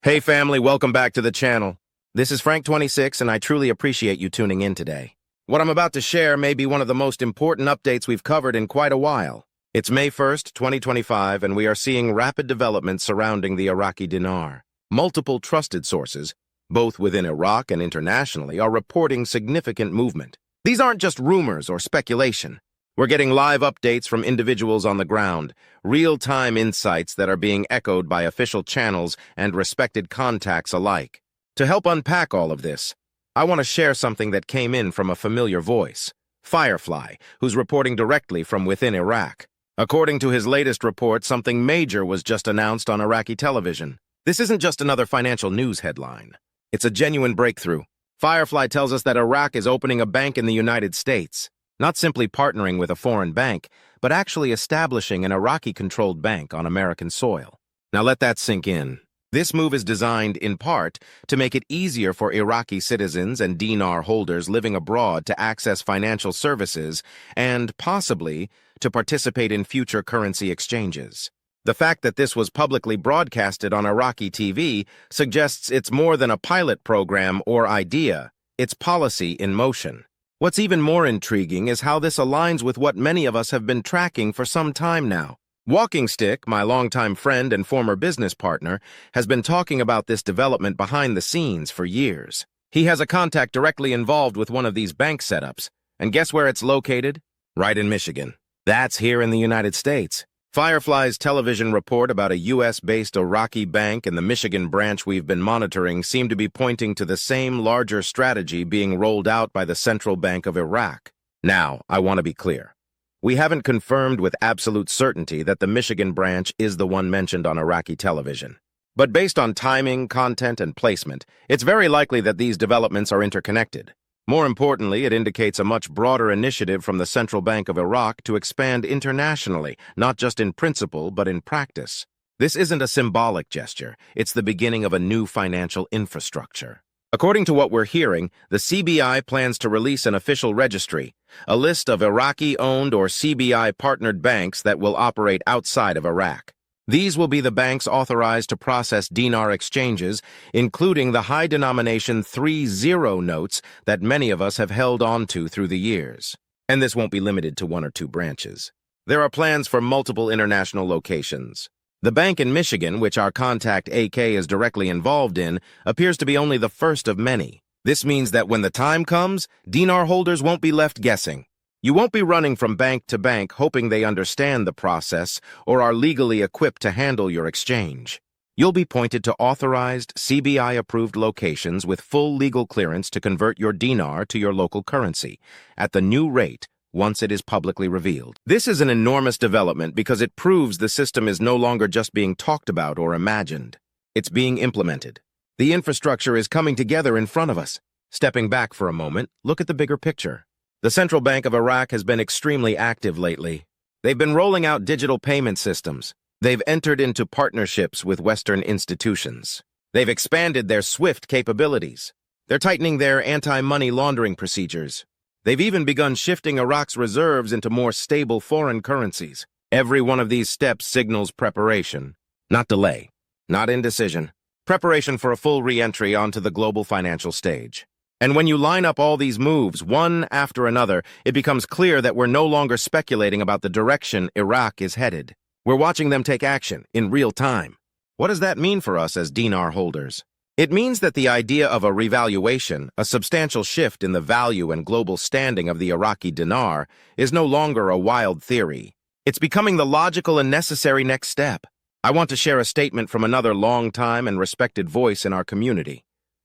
Hey family, welcome back to the channel. This is Frank26 and I truly appreciate you tuning in today. What I'm about to share may be one of the most important updates we've covered in quite a while. It's May 1st, 2025, and we are seeing rapid developments surrounding the Iraqi dinar. Multiple trusted sources, both within Iraq and internationally, are reporting significant movement. These aren't just rumors or speculation. We're getting live updates from individuals on the ground, real-time insights that are being echoed by official channels and respected contacts alike. To help unpack all of this, I want to share something that came in from a familiar voice, Firefly, who's reporting directly from within Iraq. According to his latest report, something major was just announced on Iraqi television. This isn't just another financial news headline. It's a genuine breakthrough. Firefly tells us that Iraq is opening a bank in the United States. Not simply partnering with a foreign bank, but actually establishing an Iraqi-controlled bank on American soil. Now let that sink in. This move is designed, in part, to make it easier for Iraqi citizens and dinar holders living abroad to access financial services and, possibly, to participate in future currency exchanges. The fact that this was publicly broadcasted on Iraqi TV suggests it's more than a pilot program or idea, it's policy in motion. What's even more intriguing is how this aligns with what many of us have been tracking for some time now. Walkingstick, my longtime friend and former business partner, has been talking about this development behind the scenes for years. He has a contact directly involved with one of these bank setups, and guess where it's located? Right in Michigan. That's here in the United States. Firefly's television report about a U.S.-based Iraqi bank and the Michigan branch we've been monitoring seem to be pointing to the same larger strategy being rolled out by the Central Bank of Iraq. Now, I want to be clear. We haven't confirmed with absolute certainty that the Michigan branch is the one mentioned on Iraqi television. But based on timing, content, and placement, it's very likely that these developments are interconnected. More importantly, it indicates a much broader initiative from the Central Bank of Iraq to expand internationally, not just in principle, but in practice. This isn't a symbolic gesture. It's the beginning of a new financial infrastructure. According to what we're hearing, the CBI plans to release an official registry, a list of Iraqi-owned or CBI-partnered banks that will operate outside of Iraq. These will be the banks authorized to process dinar exchanges, including the high-denomination 3-0 notes that many of us have held on to through the years. And this won't be limited to one or two branches. There are plans for multiple international locations. The bank in Michigan, which our contact AK is directly involved in, appears to be only the first of many. This means that when the time comes, dinar holders won't be left guessing. You won't be running from bank to bank hoping they understand the process or are legally equipped to handle your exchange. You'll be pointed to authorized, CBI-approved locations with full legal clearance to convert your dinar to your local currency, at the new rate once it is publicly revealed. This is an enormous development because it proves the system is no longer just being talked about or imagined. It's being implemented. The infrastructure is coming together in front of us. Stepping back for a moment, look at the bigger picture. The Central Bank of Iraq has been extremely active lately. They've been rolling out digital payment systems. They've entered into partnerships with Western institutions. They've expanded their SWIFT capabilities. They're tightening their anti-money laundering procedures. They've even begun shifting Iraq's reserves into more stable foreign currencies. Every one of these steps signals preparation, not delay, not indecision. Preparation for a full re-entry onto the global financial stage. And when you line up all these moves, one after another, it becomes clear that we're no longer speculating about the direction Iraq is headed. We're watching them take action in real time. What does that mean for us as dinar holders? It means that the idea of a revaluation, a substantial shift in the value and global standing of the Iraqi dinar, is no longer a wild theory. It's becoming the logical and necessary next step. I want to share a statement from another long-time and respected voice in our community,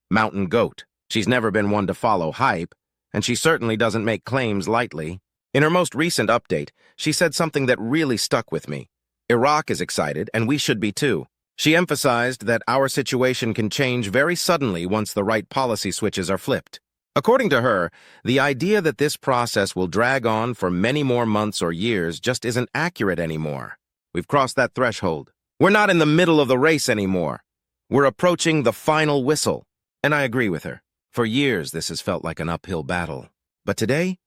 Mountain Goat. She's never been one to follow hype, and she certainly doesn't make claims lightly. In her most recent update, she said something that really stuck with me. Iraq is excited, and we should be too. She emphasized that our situation can change very suddenly once the right policy switches are flipped. According to her, the idea that this process will drag on for many more months or years just isn't accurate anymore. We've crossed that threshold. We're not in the middle of the race anymore. We're approaching the final whistle. And I agree with her. For years, this has felt like an uphill battle. But today,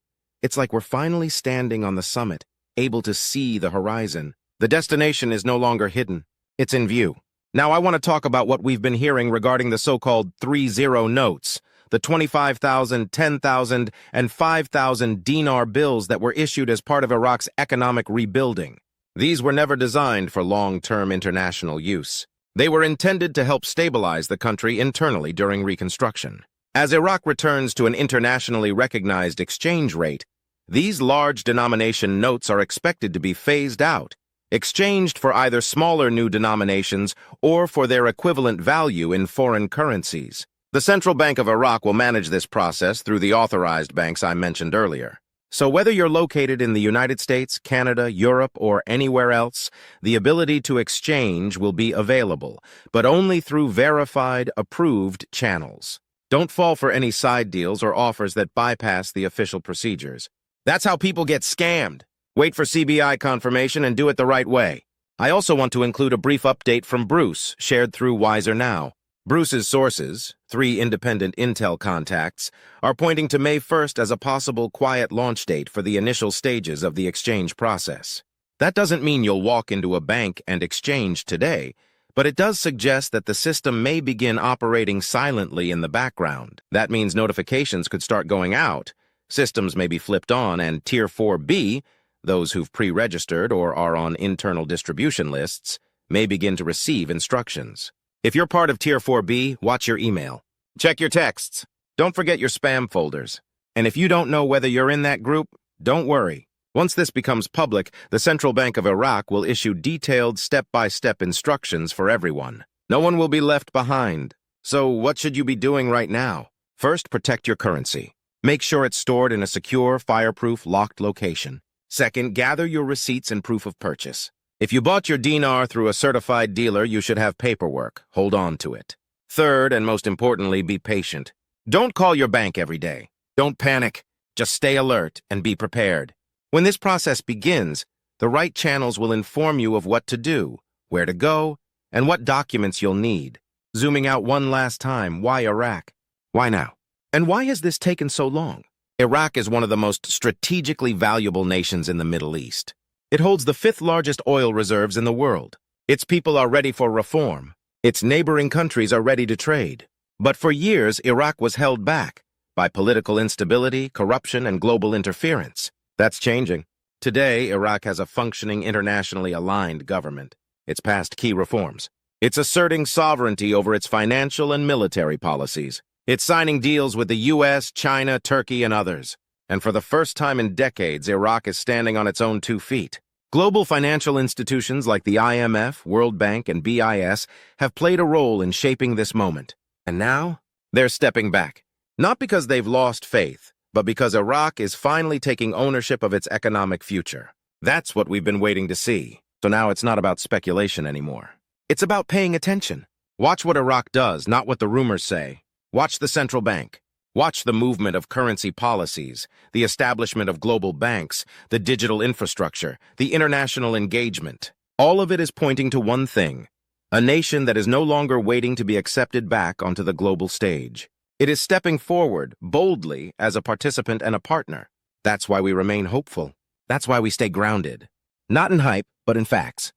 it's like we're finally standing on the summit, able to see the horizon. The destination is no longer hidden. It's in view. Now I want to talk about what we've been hearing regarding the so-called 3-0 notes, the 25,000, 10,000, and 5,000 dinar bills that were issued as part of Iraq's economic rebuilding. These were never designed for long-term international use. They were intended to help stabilize the country internally during reconstruction. As Iraq returns to an internationally recognized exchange rate, these large denomination notes are expected to be phased out, exchanged for either smaller new denominations or for their equivalent value in foreign currencies. The Central Bank of Iraq will manage this process through the authorized banks I mentioned earlier. So whether you're located in the United States, Canada, Europe, or anywhere else, the ability to exchange will be available, but only through verified, approved channels. Don't fall for any side deals or offers that bypass the official procedures. That's how people get scammed. Wait for CBI confirmation and do it the right way. I also want to include a brief update from Bruce, shared through Wiser Now. Bruce's sources, 3 independent intel contacts, are pointing to May 1st as a possible quiet launch date for the initial stages of the exchange process. That doesn't mean you'll walk into a bank and exchange today, but it does suggest that the system may begin operating silently in the background. That means notifications could start going out, systems may be flipped on, and Tier 4B, those who've pre-registered or are on internal distribution lists, may begin to receive instructions. If you're part of Tier 4B, watch your email. Check your texts. Don't forget your spam folders. And if you don't know whether you're in that group, don't worry. Once this becomes public, the Central Bank of Iraq will issue detailed step-by-step instructions for everyone. No one will be left behind. So what should you be doing right now? First, protect your currency. Make sure it's stored in a secure, fireproof, locked location. Second, gather your receipts and proof of purchase. If you bought your dinar through a certified dealer, you should have paperwork. Hold on to it. Third, and most importantly, be patient. Don't call your bank every day. Don't panic. Just stay alert and be prepared. When this process begins, the right channels will inform you of what to do, where to go, and what documents you'll need. Zooming out one last time, why Iraq? Why now? And why has this taken so long? Iraq is one of the most strategically valuable nations in the Middle East. It holds the 5th largest oil reserves in the world. Its people are ready for reform. Its neighboring countries are ready to trade. But for years, Iraq was held back by political instability, corruption, and global interference. That's changing. Today, Iraq has a functioning, internationally aligned government. It's passed key reforms. It's asserting sovereignty over its financial and military policies. It's signing deals with the US, China, Turkey, and others. And for the first time in decades, Iraq is standing on its own 2 feet. Global financial institutions like the IMF, World Bank, and BIS have played a role in shaping this moment. And now, they're stepping back. Not because they've lost faith, but because Iraq is finally taking ownership of its economic future. That's what we've been waiting to see. So now it's not about speculation anymore. It's about paying attention. Watch what Iraq does, not what the rumors say. Watch the central bank. Watch the movement of currency policies, the establishment of global banks, the digital infrastructure, the international engagement. All of it is pointing to one thing: a nation that is no longer waiting to be accepted back onto the global stage. It is stepping forward, boldly, as a participant and a partner. That's why we remain hopeful. That's why we stay grounded. Not in hype, but in facts.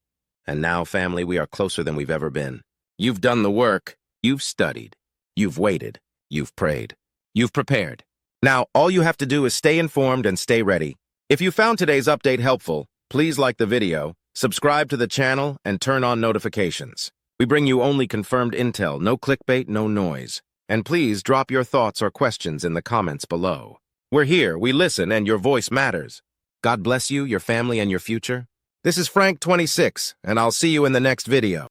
And now, family, we are closer than we've ever been. You've done the work. You've studied. You've waited. You've prayed. You've prepared. Now, all you have to do is stay informed and stay ready. If you found today's update helpful, please like the video, subscribe to the channel, and turn on notifications. We bring you only confirmed intel, no clickbait, no noise. And please drop your thoughts or questions in the comments below. We're here, we listen, and your voice matters. God bless you, your family, and your future. This is Frank 26, and I'll see you in the next video.